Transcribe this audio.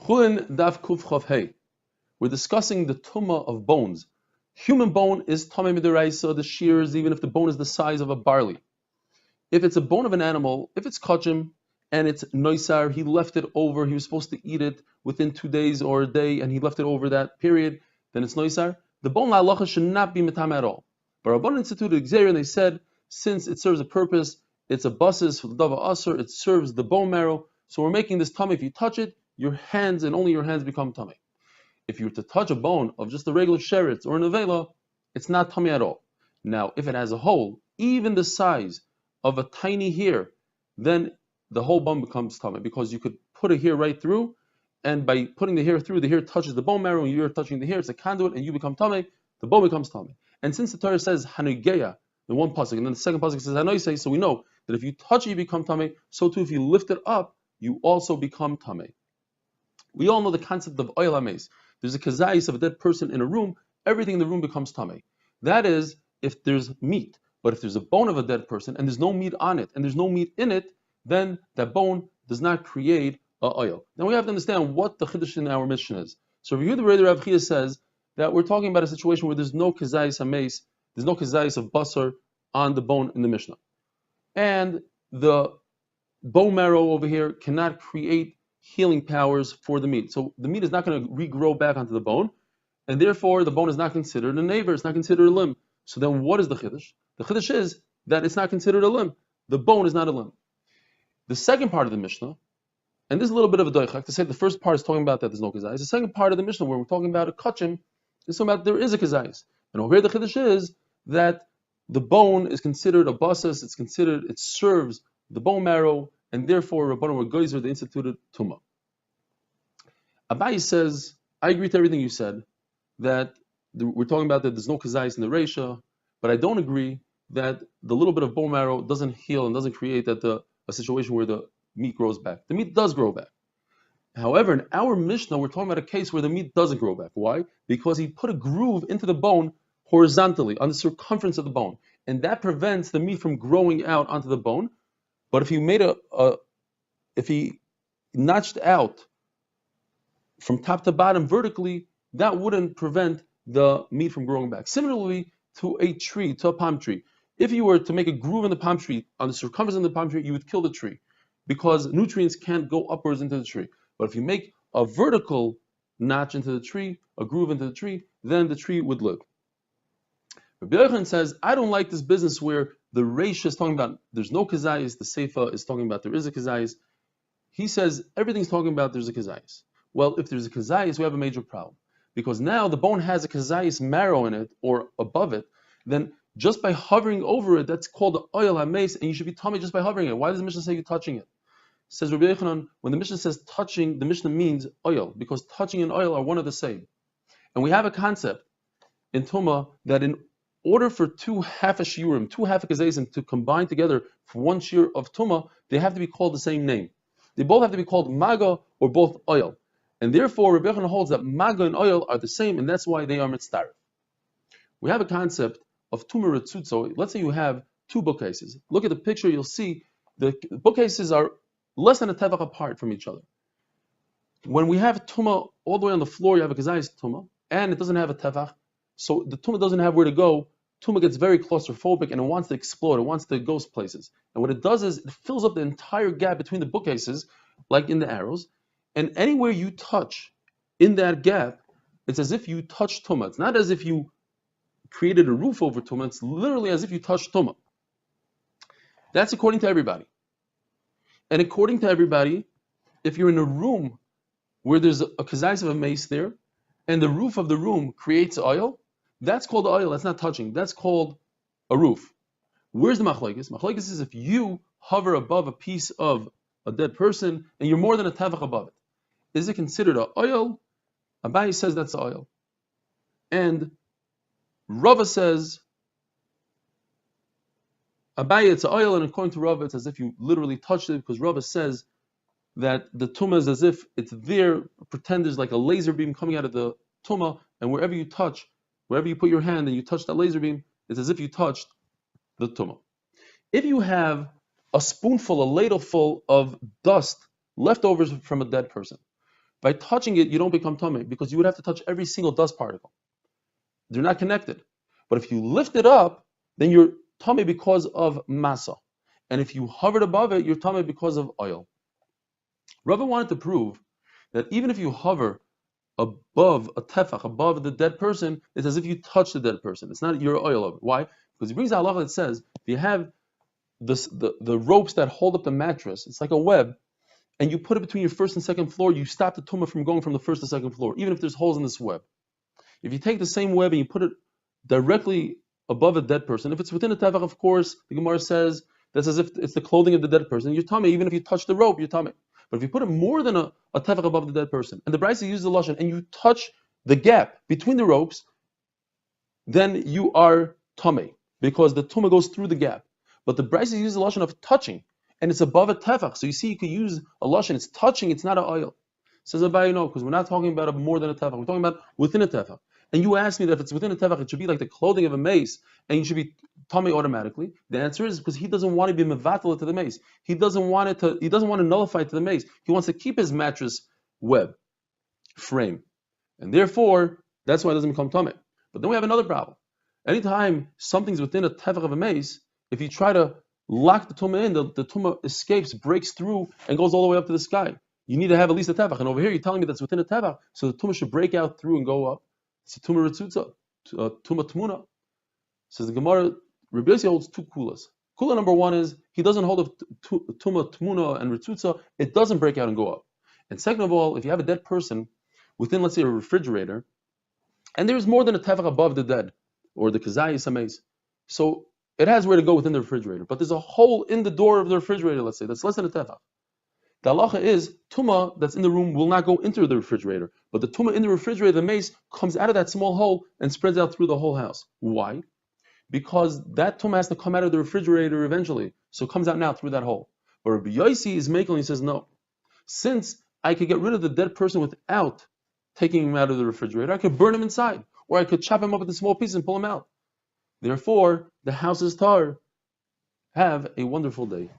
Chullin Daf Kuf Chav Hey. We're discussing the tumah of bones. Human bone is tamei midiraisa, the shears, even if the bone is the size of a barley. If it's a bone of an animal, if it's kachim and it's noisar, he left it over, he was supposed to eat it within 2 days or a day, and he left it over that period, then it's noisar. The bone la'alacha should not be metam at all. But Rabbanan instituted Xer, and they said, since it serves a purpose, it's a basis for the dava asur, it serves the bone marrow, so we're making this tummy. If you touch it, your hands and only your hands become tummy. If you were to touch a bone of just a regular sheretz or an avela, it's not tummy at all. Now, if it has a hole, even the size of a tiny hair, then the whole bone becomes tummy, because you could put a hair right through, and by putting the hair through, the hair touches the bone marrow, and you're touching the hair, it's a conduit, and you become tummy, the bone becomes tummy. And since the Torah says hanugeya, the one pasuk, and then the second pasuk says hanoisei, so we know that if you touch it, you become tummy. So too, if you lift it up, you also become tummy. We all know the concept of oil hameis. There's a kazayis of a dead person in a room, everything in the room becomes tummy. That is, if there's meat. But if there's a bone of a dead person and there's no meat on it and there's no meat in it, then that bone does not create oil. Now we have to understand what the chiddush in our mission is. So Rav Yehuda Rav Chia says that we're talking about a situation where there's no kazayis hameis, there's no kazayis of basar on the bone in the Mishnah. And the bone marrow over here cannot create healing powers for the meat. So the meat is not going to regrow back onto the bone, and therefore the bone is not considered a naver, it's not considered a limb. So then what is the chiddush? The chiddush is that it's not considered a limb. The bone is not a limb. The second part of the Mishnah, and this is a little bit of a doichak, to say the first part is talking about that there's no kazayis. The second part of the Mishnah, where we're talking about a kachim, is talking about there is a kazayis. And over here the chiddush is that the bone is considered a basis, it serves the bone marrow, and therefore Rabbanan were geyser, they instituted tumah. Abayi says, I agree to everything you said, that we're talking about that there's no kazayis in the reisha, but I don't agree that the little bit of bone marrow doesn't heal and doesn't create a situation where the meat grows back. The meat does grow back. However, in our Mishnah, we're talking about a case where the meat doesn't grow back. Why? Because he put a groove into the bone horizontally, on the circumference of the bone, and that prevents the meat from growing out onto the bone. But if he made if he notched out from top to bottom vertically, that wouldn't prevent the meat from growing back. Similarly to a tree, to a palm tree. If you were to make a groove in the palm tree, on the circumference of the palm tree, you would kill the tree, because nutrients can't go upwards into the tree. But if you make a vertical notch into the tree, a groove into the tree, then the tree would live. Rabbi Yochanan says, I don't like this business where the Reish is talking about there's no kazayis, the Seifa is talking about there is a kazayis. He says everything's talking about there's a kazayis. Well, if there's a kazayis, we have a major problem. Because now the bone has a kazayis marrow in it, or above it, then just by hovering over it, that's called the oil hameis, and you should be tummy just by hovering it. Why does the Mishnah say you're touching it? Says Rabbi Yochanan, when the Mishnah says touching, the Mishnah means oil, because touching and oil are one of the same. And we have a concept in Tumah that in order for two half a shiurim, two half a kazayis to combine together for one shiur of Tumah, they have to be called the same name. They both have to be called maga or both oil. And therefore, Rabbi Yochanan holds that maga and oil are the same, and that's why they are mitzdarif. We have a concept of tumah retzutzo. Let's say you have two bookcases. Look at the picture, you'll see the bookcases are less than a tevach apart from each other. When we have tumah all the way on the floor, you have a kazayis tumah, and it doesn't have a tevach, so the tumah doesn't have where to go. Tumah gets very claustrophobic, and it wants to explode, it wants to go places. And what it does is it fills up the entire gap between the bookcases, like in the arrows, and anywhere you touch in that gap, it's as if you touched tumah. It's not as if you created a roof over tumah, it's literally as if you touched tumah. That's according to everybody. And according to everybody, if you're in a room where there's a kazayis of a mace there, and the roof of the room creates oil, that's called oil, that's not touching, that's called a roof. Where's the machlokes? Machlokes is if you hover above a piece of a dead person, and you're more than a tevach above it. Is it considered an oil? Abayi says that's oil. And Rava says, Abayi, it's oil, and according to Rava, it's as if you literally touched it, because Rava says that the tumah is as if it's there, pretend there's like a laser beam coming out of the tumah, and wherever you touch, wherever you put your hand and you touch that laser beam, it's as if you touched the tumah. If you have a spoonful, a ladleful of dust, leftovers from a dead person, By touching it, you don't become tamei because you would have to touch every single dust particle. They're not connected. But if you lift it up, then you're tamei because of masa. And if you hovered above it, you're tamei because of oil. Rava wanted to prove that even if you hover above a tefach, above the dead person, it's as if you touch the dead person. It's not your oil of it. Why? Because he brings out halacha that says if you have the ropes that hold up the mattress, it's like a web, and you put it between your first and second floor, you stop the tumah from going from the first to second floor, even if there's holes in this web. If you take the same web and you put it directly above a dead person, if it's within a tefach, of course, the Gemara says that's as if it's the clothing of the dead person. You're tamei, even if you touch the rope, you're tamei. But if you put it more than a tefach above the dead person, and the Brisa uses the lashon, and you touch the gap between the ropes, then you are tamei, because the tumah goes through the gap. But the Brisa uses the lashon of touching, and it's above a tefach. So you see, you could use a lashon. It's touching. It's not an oil. Says Abaye, no, because we're not talking about more than a tefach. We're talking about within a tefach. And you asked me that if it's within a tefach, it should be like the clothing of a mace, and you should be tamei automatically. The answer is because he doesn't want to be mevatel to the mace. He doesn't want it to. He doesn't want to nullify it to the mace. He wants to keep his mattress web frame, and therefore that's why it doesn't become tamei. But then we have another problem. Anytime something's within a tefach of a mace, if you try to lock the tumah in, the tumah escapes, breaks through, and goes all the way up to the sky. You need to have at least a tefach. And over here, you're telling me that's within a tefach, so the tumah should break out through and go up. It's a tumah ritzutza, tumah tmuna. Says the Gemara, Rabbi Yossi holds two kulas. Kula number one is he doesn't hold of tumah tmuna and ritzutza. It doesn't break out and go up. And second of all, if you have a dead person within, let's say, a refrigerator, and there's more than a tefach above the dead, or the kazayis amaze, so it has where to go within the refrigerator. But there's a hole in the door of the refrigerator, let's say, that's less than a tefach. The halacha is tumah that's in the room will not go into the refrigerator, but the tumah in the refrigerator, the mace, comes out of that small hole and spreads out through the whole house. Why? Because that tumah has to come out of the refrigerator eventually, so it comes out now through that hole. But Rabbi Yossi is making, he says, no. Since I could get rid of the dead person without taking him out of the refrigerator, I could burn him inside, or I could chop him up into small pieces and pull him out. Therefore, the house is tar. Have a wonderful day.